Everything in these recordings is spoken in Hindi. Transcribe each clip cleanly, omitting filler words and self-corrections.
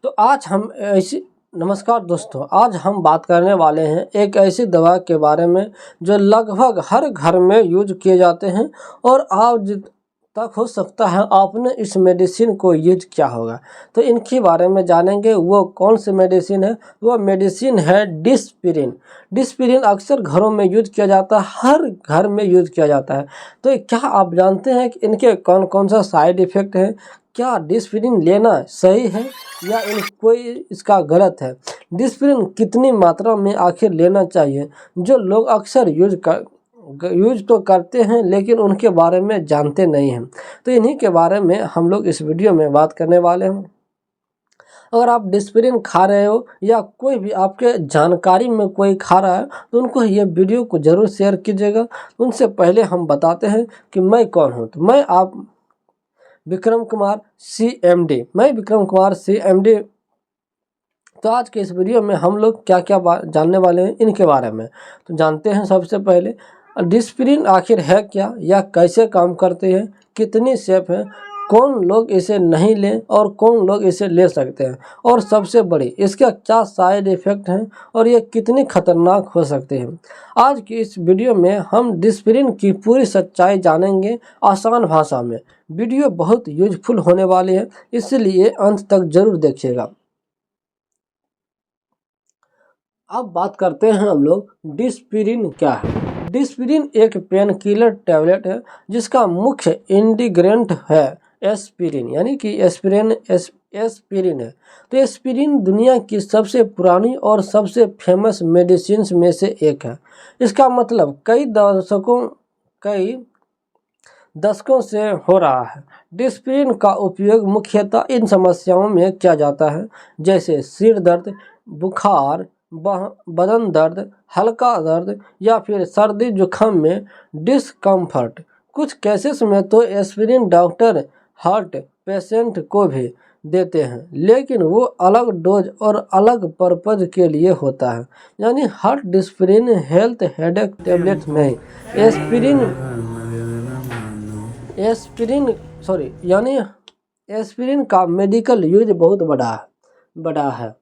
तो आज हम ऐसी नमस्कार दोस्तों, आज हम बात करने वाले हैं एक ऐसी दवा के बारे में जो लगभग हर घर में यूज किए जाते हैं और आज तक हो सकता है आपने इस मेडिसिन को यूज किया होगा। तो इनके बारे में जानेंगे। वो कौन सी मेडिसिन है? वो मेडिसिन है डिस्पिरिन। डिस्पिरिन अक्सर घरों में यूज किया जाता है, हर घर में यूज किया जाता है। तो क्या आप जानते हैं कि इनके कौन कौन सा साइड इफ़ेक्ट है? क्या डिस्पिरिन लेना सही है या कोई इसका गलत है? डिस्पिरिन कितनी मात्रा में आखिर लेना चाहिए? जो लोग अक्सर यूज तो करते हैं लेकिन उनके बारे में जानते नहीं हैं। तो इन्हीं के बारे में हम लोग इस वीडियो में बात करने वाले हैं। अगर आप डिस्पिरिन खा रहे हो या कोई भी आपके जानकारी में कोई खा रहा है तो उनको ये वीडियो को ज़रूर शेयर कीजिएगा। उनसे पहले हम बताते हैं कि मैं कौन हूँ। तो मैं विक्रम कुमार CMD। मैं विक्रम कुमार CMD। तो आज के इस वीडियो में हम लोग क्या क्या जानने वाले हैं इनके बारे में। तो जानते हैं सबसे पहले डिस्पिरिन आखिर है क्या या कैसे काम करते हैं, कितनी सेफ है, कौन लोग इसे नहीं लें और कौन लोग इसे ले सकते हैं, और सबसे बड़ी इसका क्या साइड इफ़ेक्ट हैं और ये कितनी खतरनाक हो सकते हैं। आज की इस वीडियो में हम डिस्पिरिन की पूरी सच्चाई जानेंगे आसान भाषा में। वीडियो बहुत यूजफुल होने वाली है, इसलिए अंत तक जरूर देखिएगा। अब बात करते हैं हम लोग डिस्पिरिन क्या है। डिस्पिरिन एक पेन किलर टैबलेट है जिसका मुख्य इंग्रेडिएंट है एस्पिरिन, यानी कि एस्पिरिन है। तो एस्पिरिन दुनिया की सबसे पुरानी और सबसे फेमस मेडिसिन में से एक है। इसका मतलब कई दशकों से हो रहा है। डिस्पिरिन का उपयोग मुख्यतः इन समस्याओं में किया जाता है जैसे सिर दर्द, बुखार, बदन दर्द, हल्का दर्द या फिर सर्दी जुकाम में डिस्कम्फर्ट। कुछ केसेस में तो एस्पिरिन डॉक्टर हार्ट पेशेंट को भी देते हैं, लेकिन वो अलग डोज और अलग पर्पज के लिए होता है। यानी हर डिस्पिरिन हेल्थ हेडेक टेबलेट नहीं, एस्पिरिन का मेडिकल यूज बहुत बड़ा है।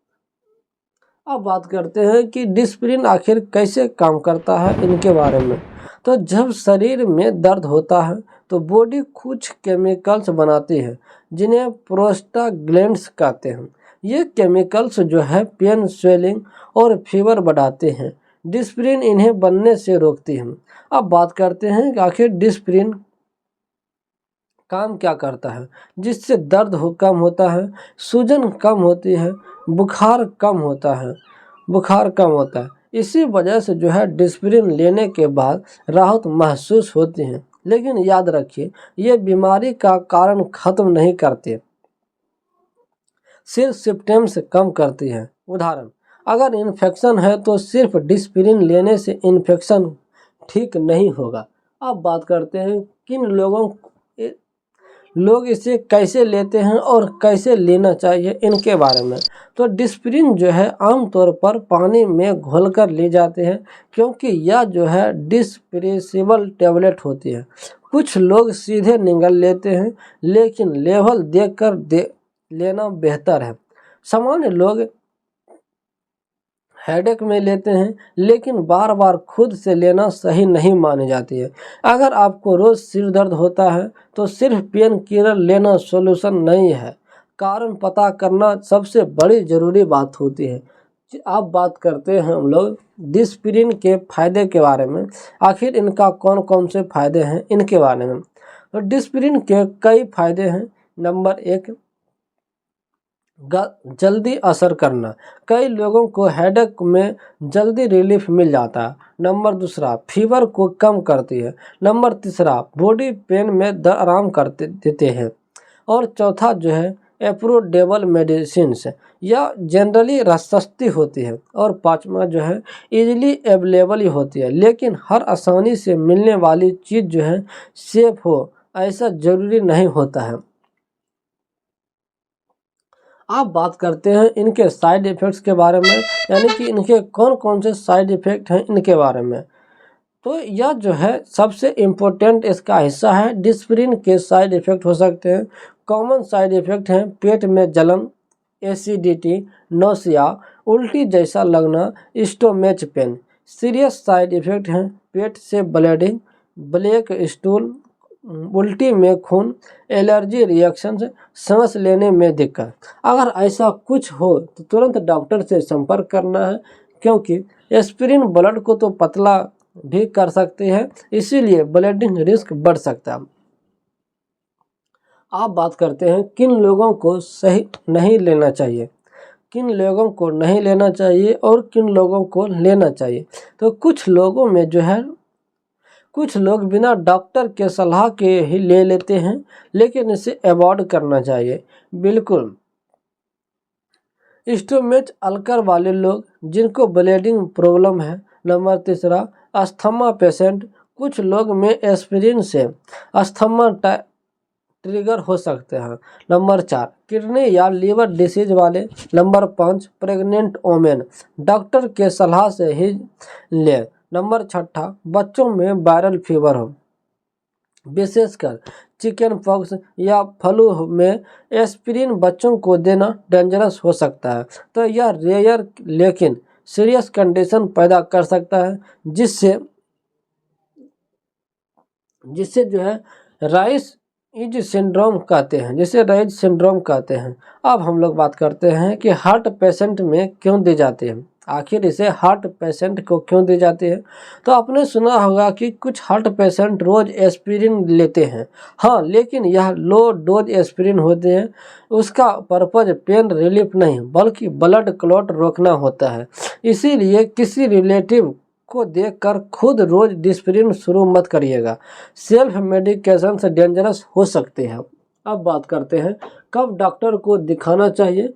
अब बात करते हैं कि डिस्पिरिन आखिर कैसे काम करता है इनके बारे में। तो जब शरीर में दर्द होता है तो बॉडी कुछ केमिकल्स बनाती है जिन्हें प्रोस्टाग्लैंड्स कहते हैं। ये केमिकल्स जो है पेन, स्वेलिंग और फीवर बढ़ाते हैं। डिस्पिरिन इन्हें बनने से रोकती है। अब बात करते हैं कि आखिर डिस्पिरिन काम क्या करता है, जिससे दर्द कम होता है, सूजन कम होती है, बुखार कम होता है। इसी वजह से जो है डिस्पिरिन लेने के बाद राहत महसूस होती है। लेकिन याद रखिए, ये बीमारी का कारण खत्म नहीं करते, सिर्फ सिम्टम्स कम करती है। उदाहरण, अगर इन्फेक्शन है तो सिर्फ डिस्पिरिन लेने से इन्फेक्शन ठीक नहीं होगा। अब बात करते हैं किन लोग इसे कैसे लेते हैं और कैसे लेना चाहिए इनके बारे में। तो डिस्पिरिन जो है आमतौर पर पानी में घोलकर ली जाते हैं क्योंकि यह जो है डिस्पेरेबल टैबलेट होती है। कुछ लोग सीधे निगल लेते हैं, लेकिन लेवल देखकर लेना बेहतर है। सामान्य लोग हेडेक में लेते हैं, लेकिन बार बार खुद से लेना सही नहीं मानी जाती है। अगर आपको रोज़ सिर दर्द होता है तो सिर्फ पेन किलर लेना सॉल्यूशन नहीं है, कारण पता करना सबसे बड़ी ज़रूरी बात होती है। अब बात करते हैं हम लोग डिस्पिरिन के फ़ायदे के बारे में। आखिर इनका कौन कौन से फ़ायदे हैं इनके बारे में। तो डिस्पिरिन के कई फ़ायदे हैं। नंबर 1, जल्दी असर करना। कई लोगों को हेडेक में जल्दी रिलीफ मिल जाता है। नंबर 2, फीवर को कम करती है। नंबर 3, बॉडी पेन में आराम करते देते हैं। और चौथा जो है एफोर्डेबल मेडिसिन्स, या जनरली सस्ती होती है। और 5वां जो है इजीली अवेलेबल ही होती है, लेकिन हर आसानी से मिलने वाली चीज़ जो है सेफ हो ऐसा ज़रूरी नहीं होता है। आप बात करते हैं इनके साइड इफ़ेक्ट्स के बारे में, यानी कि इनके कौन कौन से साइड इफ़ेक्ट हैं इनके बारे में। तो यह जो है सबसे इम्पोर्टेंट इसका हिस्सा है। डिस्पिरिन के साइड इफ़ेक्ट हो सकते हैं। कॉमन साइड इफ़ेक्ट हैं पेट में जलन, एसिडिटी, नौसिया, उल्टी जैसा लगना, stomach pain. Serious side effect हैं पेट से ब्लीडिंग, ब्लैक स्टूल, उल्टी में खून, एलर्जी रिएक्शन, सांस लेने में दिक्कत। अगर ऐसा कुछ हो तो तुरंत डॉक्टर से संपर्क करना है, क्योंकि एस्पिरिन ब्लड को तो पतला भी कर सकते हैं, इसीलिए ब्लीडिंग रिस्क बढ़ सकता है। आप बात करते हैं किन लोगों को सही नहीं लेना चाहिए, किन लोगों को नहीं लेना चाहिए और किन लोगों को लेना चाहिए। तो कुछ लोगों में जो है, कुछ लोग बिना डॉक्टर के सलाह के ही ले लेते हैं, लेकिन इसे अवॉइड करना चाहिए बिल्कुल। स्टोमच अल्सर वाले लोग जिनको ब्लीडिंग प्रॉब्लम है। नंबर तीसरा, अस्थमा पेशेंट, कुछ लोग में एस्पिरिन से अस्थमा ट्रिगर हो सकते हैं। नंबर 4, किडनी या लीवर डिसीज वाले। नंबर 5, प्रेग्नेंट वोमेन, डॉक्टर के सलाह से ही ले। नंबर 6, बच्चों में वायरल फीवर हो, विशेषकर चिकन पॉक्स या फ्लू में एस्पिरिन बच्चों को देना डेंजरस हो सकता है। तो यह रेयर लेकिन सीरियस कंडीशन पैदा कर सकता है, जिससे जो है राइस इज सिंड्रोम कहते हैं, जिसे राइज सिंड्रोम कहते हैं। अब हम लोग बात करते हैं कि हार्ट पेशेंट में क्यों दी जाती है, आखिर इसे हार्ट पेशेंट को क्यों दी जाती है। तो आपने सुना होगा कि कुछ हार्ट पेशेंट रोज एस्पिरिन लेते हैं। हाँ, लेकिन यह लो डोज एस्पिरिन होते हैं, उसका पर्पज पेन रिलीफ नहीं बल्कि ब्लड क्लॉट रोकना होता है। इसीलिए किसी रिलेटिव को देखकर खुद रोज डिस्प्रिन शुरू मत करिएगा, सेल्फ मेडिकेशन से डेंजरस हो सकते हैं। अब बात करते हैं कब डॉक्टर को दिखाना चाहिए,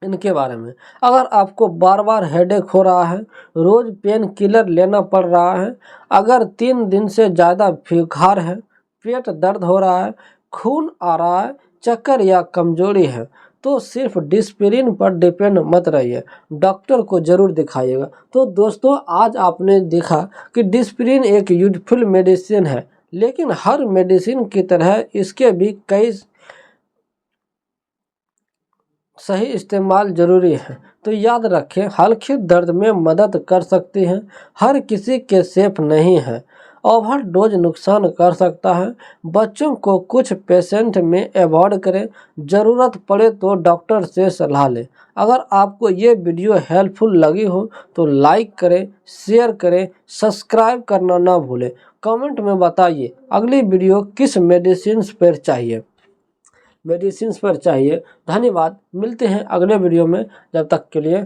इनके बारे में। अगर आपको बार बार हेडेक हो रहा है, रोज पेन किलर लेना पड़ रहा है, अगर 3 दिन से ज़्यादा बुखार है, पेट दर्द हो रहा है, खून आ रहा है, चक्कर या कमजोरी है, तो सिर्फ डिस्प्रिन पर डिपेंड मत रहिए, डॉक्टर को जरूर दिखाइएगा। तो दोस्तों, आज आपने देखा कि डिस्प्रिन एक यूजफुल मेडिसिन है, लेकिन हर मेडिसिन की तरह इसके भी कई सही इस्तेमाल जरूरी है। तो याद रखें, हल्के दर्द में मदद कर सकती हैं, हर किसी के सेफ नहीं है, ओवरडोज नुकसान कर सकता है। बच्चों को कुछ पेशेंट में अवॉइड करें, ज़रूरत पड़े तो डॉक्टर से सलाह लें। अगर आपको ये वीडियो हेल्पफुल लगी हो तो लाइक करें, शेयर करें, सब्सक्राइब करना ना भूलें। कमेंट में बताइए अगली वीडियो किस मेडिसिन पर चाहिए। धन्यवाद, मिलते हैं अगले वीडियो में, जब तक के लिए